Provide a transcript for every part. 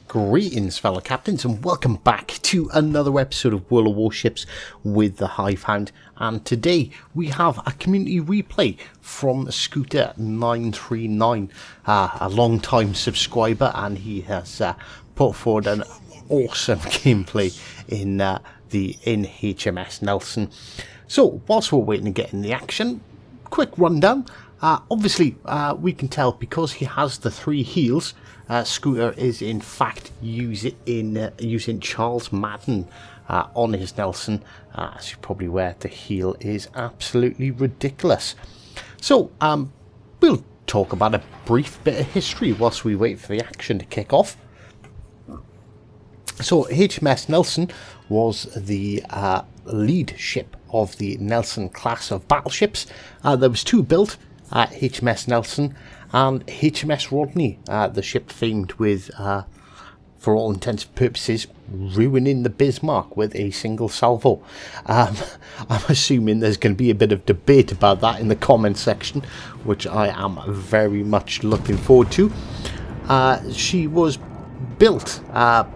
Greetings fellow captains and welcome back to another episode of World of Warships with the Hivehound, and today we have a community replay from Scooter939, a long time subscriber, and he has put forward an awesome gameplay in HMS Nelson. So whilst we're waiting to get in the action, quick rundown. Obviously we can tell because he has the 3 heals, Scooter is in fact using Charles Madden on his Nelson. As you're probably aware, the heal is absolutely ridiculous. So we'll talk about a brief bit of history whilst we wait for the action to kick off. So HMS Nelson was the lead ship of the Nelson class of battleships. There was 2 built, HMS Nelson and HMS Rodney, the ship famed with, for all intents and purposes, ruining the Bismarck with a single salvo. I'm assuming there's going to be a bit of debate about that in the comment section, which I am very much looking forward to. She was built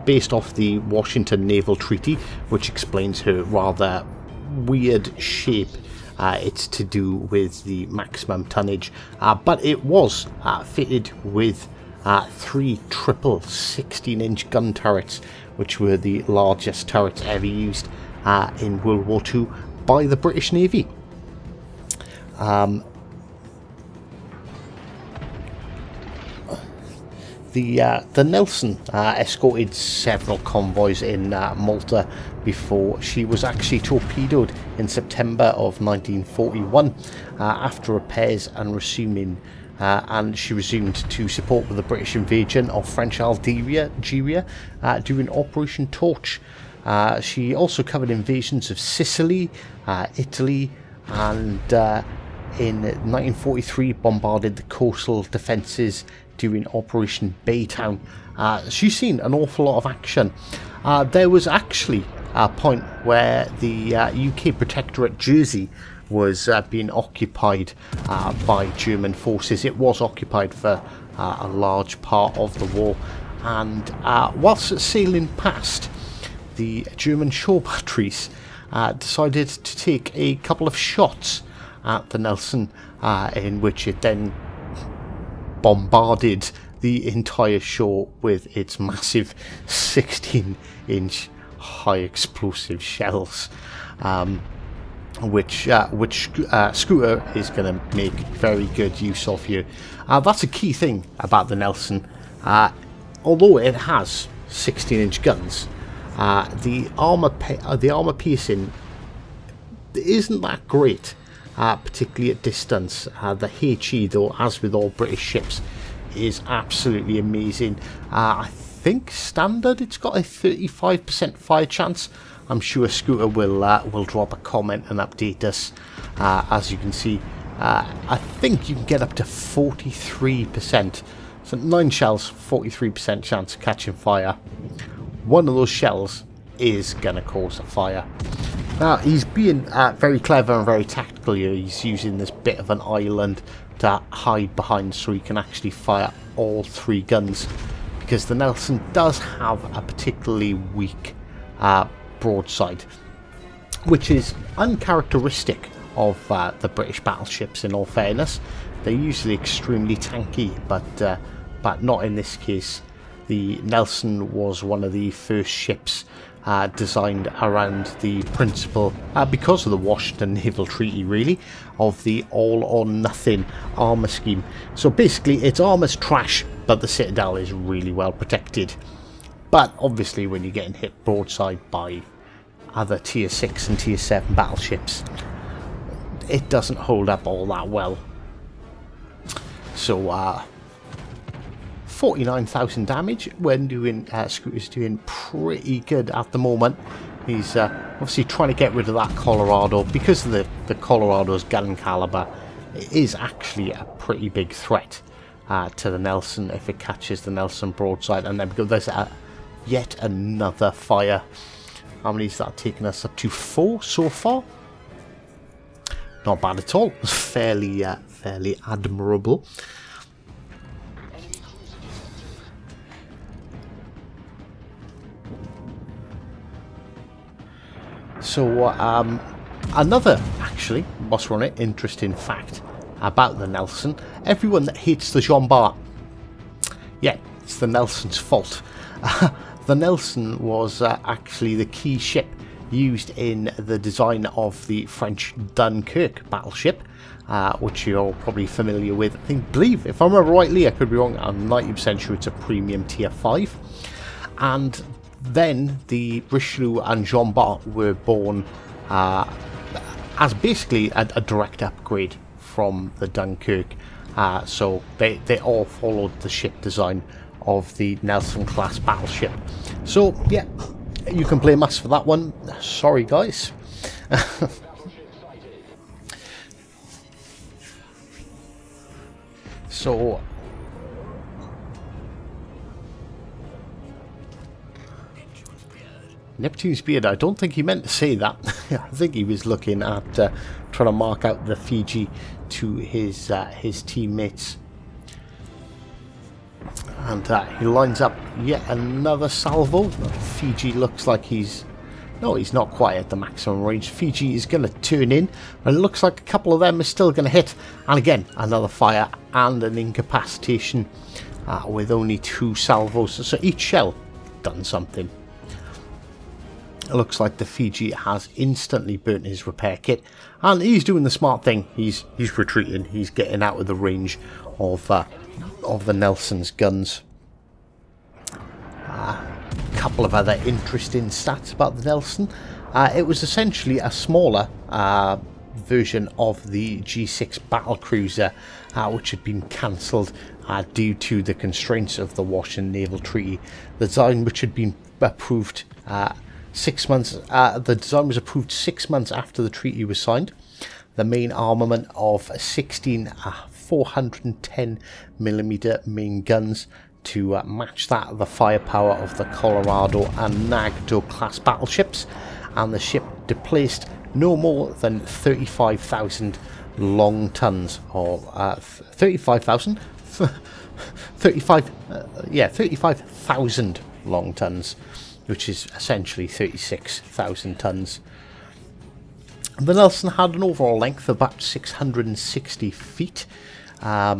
based off the Washington Naval Treaty, which explains her rather weird shape. It's to do with the maximum tonnage, but it was fitted with 3 triple 16-inch gun turrets, which were the largest turrets ever used in World War II by the British Navy. The Nelson escorted several convoys in Malta before she was actually torpedoed in September of 1941 after repairs and resuming, and she resumed to support with the British invasion of French Algeria during Operation Torch. She also covered invasions of Sicily, Italy, and in 1943 bombarded the coastal defences during Operation Baytown. She's seen an awful lot of action. There was actually a point where the UK Protectorate Jersey was being occupied by German forces. It was occupied for a large part of the war, and whilst sailing past, the German shore batteries decided to take a couple of shots at the Nelson, in which it then bombarded the entire shore with its massive 16-inch high explosive shells, which Scooter is going to make very good use of here. That's a key thing about the Nelson. Although it has 16-inch guns, the armor piercing isn't that great. Particularly at distance. The HE, though, as with all British ships, is absolutely amazing. I think standard it's got a 35% fire chance. I'm sure Scooter will drop a comment and update us. As you can see, I think you can get up to 43%. So 9 shells, 43% chance of catching fire. One of those shells is going to cause a fire. Now, he's being very clever and very tactical here. He's using this bit of an island to hide behind so he can actually fire all 3 guns, because the Nelson does have a particularly weak broadside, which is uncharacteristic of the British battleships, in all fairness. They're usually extremely tanky, but not in this case. The Nelson was one of the first ships designed around the principle, because of the Washington Naval Treaty really, of the all-or-nothing armour scheme. So basically its armour's trash, but the citadel is really well protected. But obviously when you're getting hit broadside by other tier 6 and tier 7 battleships, it doesn't hold up all that well. So 49,000 damage when doing, Scooter's doing pretty good at the moment. He's obviously trying to get rid of that Colorado, because of the Colorado's gun caliber. It is actually a pretty big threat to the Nelson if it catches the Nelson broadside. And then there's yet another fire. How many is that taking us up to? 4 so far. Not bad at all. Fairly admirable. So another, actually, whilst we're on it, interesting fact about the Nelson. Everyone that hates the Jean Bart, yeah, it's the Nelson's fault. The Nelson was actually the key ship used in the design of the French Dunkirk battleship, which you're probably familiar with. I believe, if I remember rightly, I could be wrong, I'm 90% sure it's a premium tier 5. And then the Richelieu and Jean Bart were born as basically a direct upgrade from the Dunkirk. So they all followed the ship design of the Nelson class battleship. So yeah, you can blame us for that one. Sorry guys. So Neptune's beard, I don't think he meant to say that. I think he was looking at trying to mark out the Fiji to his teammates. And he lines up yet another salvo. Fiji looks like he's... No, he's not quite at the maximum range. Fiji is going to turn in, and it looks like a couple of them are still going to hit. And again, another fire and an incapacitation with only 2 salvos. So each shell done something. It looks like the Fiji has instantly burnt his repair kit, and he's doing the smart thing. He's retreating. He's getting out of the range of the Nelson's guns. A couple of other interesting stats about the Nelson. It was essentially a smaller version of the G6 battlecruiser, which had been cancelled due to the constraints of the Washington Naval Treaty. The design, which had been approved 6 months, the design was approved 6 months after the treaty was signed. The main armament of 16 410mm main guns to match that of the firepower of the Colorado and Nagdo class battleships, and the ship displaced no more than 35,000 long tons, or 35,000 long tons, which is essentially 36,000 tons. The Nelson had an overall length of about 660 feet, a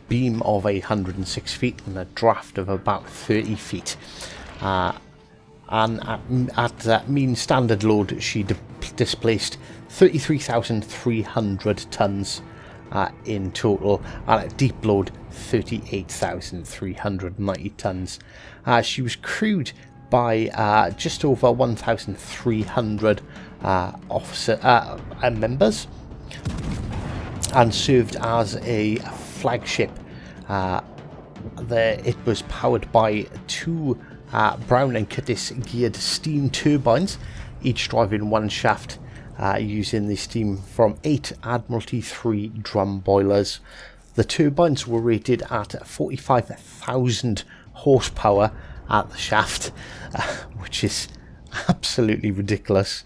beam of 106 feet, and a draft of about 30 feet. And at mean standard load, she displaced 33,300 tons in total, and at deep load, 38,390 tons. She was crewed by just over 1,300 officer members, and served as a flagship. It was powered by 2 Brown and Curtis geared steam turbines, each driving 1 shaft, using the steam from 8 Admiralty 3 drum boilers. The turbines were rated at 45,000 horsepower at the shaft, which is absolutely ridiculous.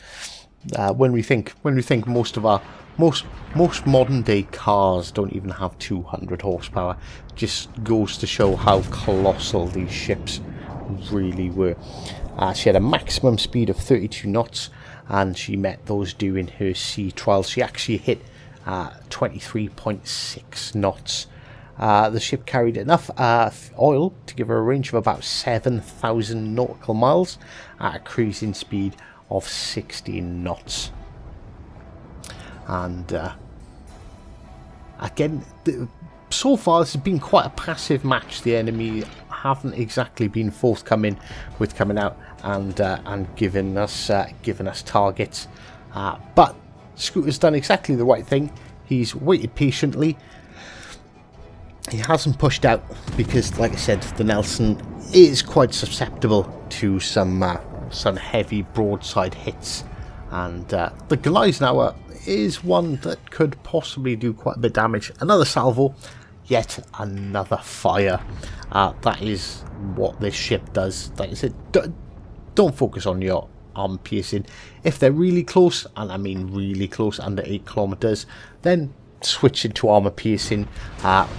When we think most modern day cars don't even have 200 horsepower, just goes to show how colossal these ships really were. She had a maximum speed of 32 knots, and she met those during her sea trials. She actually hit 23.6 knots. The ship carried enough oil to give her a range of about 7,000 nautical miles at a cruising speed of 16 knots. And again, so far this has been quite a passive match. The enemy haven't exactly been forthcoming with coming out and giving us targets, but Scooter's done exactly the right thing. He's waited patiently. He hasn't pushed out because, like I said, the Nelson is quite susceptible to some heavy broadside hits, and the Gleisenauer is one that could possibly do quite a bit of damage. Another salvo, yet another fire. That is what this ship does. Like I said, don't focus on your arm piercing. If they're really close, and I mean really close, under 8 kilometers, then switching to armor piercing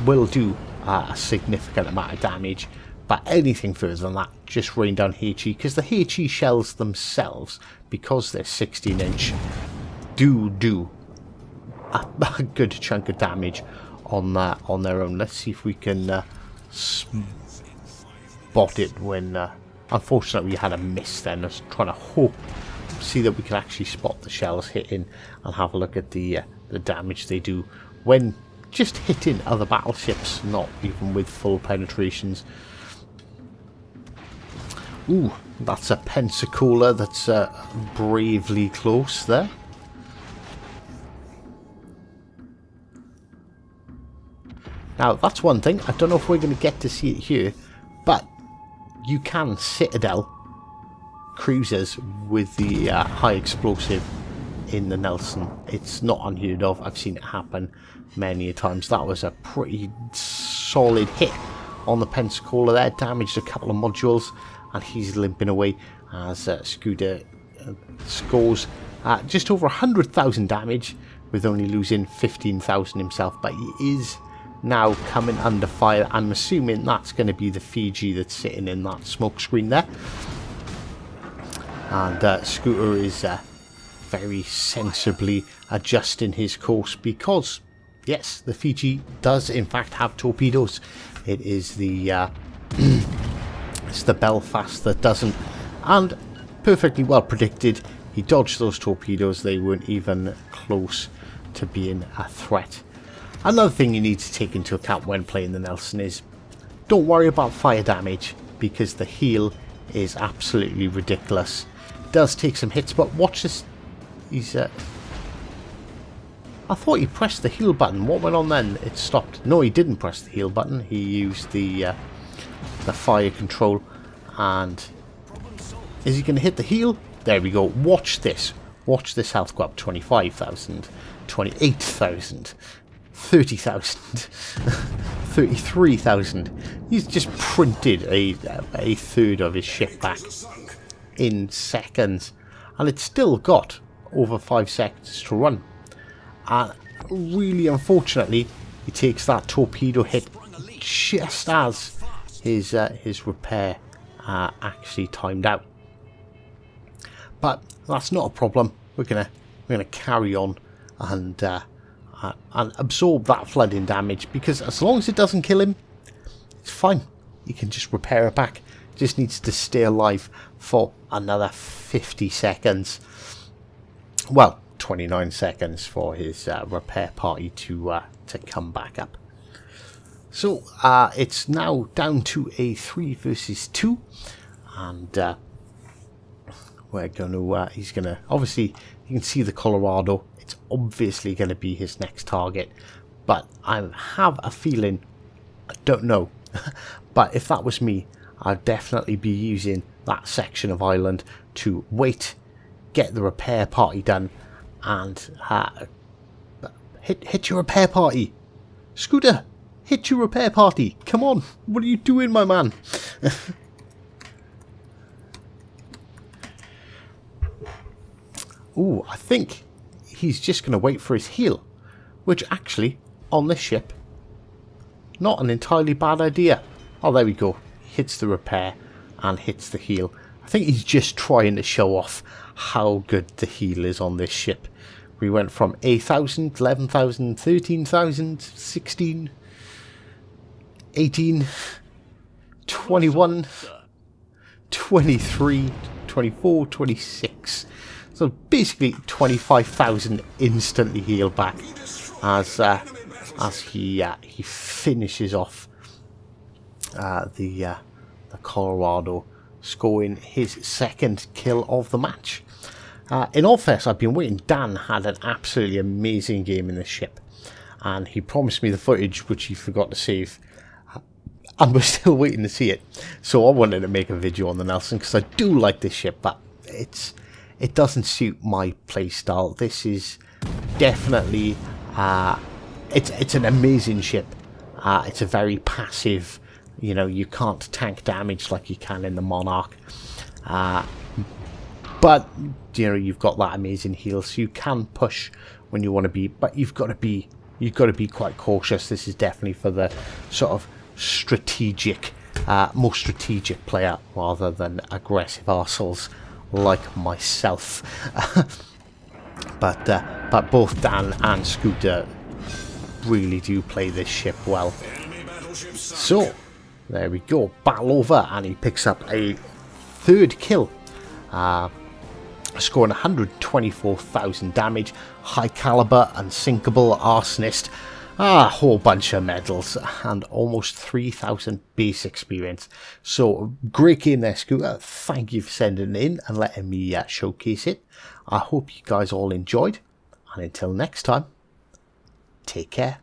will do a significant amount of damage. But anything further than that, just rain down HE, because the HE shells themselves, because they're 16-inch, do a good chunk of damage on their own. Let's see if we can spot it when... unfortunately, we had a miss then. I was trying to see that we can actually spot the shells hitting and have a look at the damage they do when just hitting other battleships, not even with full penetrations. Ooh, that's a Pensacola that's bravely close there. Now, that's one thing. I don't know if we're going to get to see it here, but you can Citadel cruisers with the high explosive in the Nelson. It's not unheard of. I've seen it happen many times. That was a pretty solid hit on the Pensacola there. Damaged a couple of modules, and he's limping away as Scooter scores just over 100,000 damage with only losing 15,000 himself. But he is now coming under fire. I'm assuming that's going to be the Fiji that's sitting in that smoke screen there. And Scooter is very sensibly adjusting his course because, yes, the Fiji does in fact have torpedoes. It is the it's the Belfast that doesn't, and perfectly well predicted. He dodged those torpedoes. They weren't even close to being a threat. Another thing you need to take into account when playing the Nelson is don't worry about fire damage, because the heal is absolutely ridiculous. It does take some hits, but watch this. He's I thought he pressed the heal button. What went on then? It stopped. No, he didn't press the heal button. He used the fire control. And is he going to hit the heal? There we go. Watch this. Watch this health go up. 25,000, 28,000, 30,000, 33,000. He's just printed a third of his ship back in seconds, and it's still got over 5 seconds to run. And really unfortunately, he takes that torpedo hit just as his repair actually timed out. But that's not a problem. We're gonna carry on and absorb that flooding damage, because as long as it doesn't kill him, it's fine. He can just repair it back. Just needs to stay alive for another 50 seconds. Well, 29 seconds for his repair party to come back up. So it's now down to a 3 versus 2, and we're gonna he's gonna, obviously you can see the Colorado. It's obviously going to be his next target, but I have a feeling, I don't know, but if that was me, I'd definitely be using that section of island to wait, get the repair party done, and hit your repair party. Scooter, hit your repair party. Come on, what are you doing, my man? Ooh, I think he's just going to wait for his heal, which actually, on this ship, not an entirely bad idea. Oh, there we go. Hits the repair and hits the heal. I think he's just trying to show off how good the heal is on this ship. We went from 8,000, 11,000, 13,000, 16, 18, 21, 23, 24, 26. So basically 25,000 instantly healed back as he finishes off the Colorado, scoring his second kill of the match. In all fairness, I've been waiting. Dan had an absolutely amazing game in this ship, and he promised me the footage, which he forgot to save, and we're still waiting to see it. So I wanted to make a video on the Nelson, because I do like this ship, but it doesn't suit my playstyle. This is definitely it's an amazing ship. It's a very passive, you know, you can't tank damage like you can in the Monarch, but you know, you've got that amazing heal, so you can push when you want to be, but you've got to be quite cautious. This is definitely for the sort of strategic more strategic player rather than aggressive arseholes like myself. But both Dan and Scooter really do play this ship well. So there we go, battle over, and he picks up a third kill, scoring 124,000 damage, high caliber, unsinkable, arsonist, a whole bunch of medals, and almost 3,000 base experience. So great game there, Scooter. Thank you for sending it in and letting me showcase it. I hope you guys all enjoyed, and until next time, take care.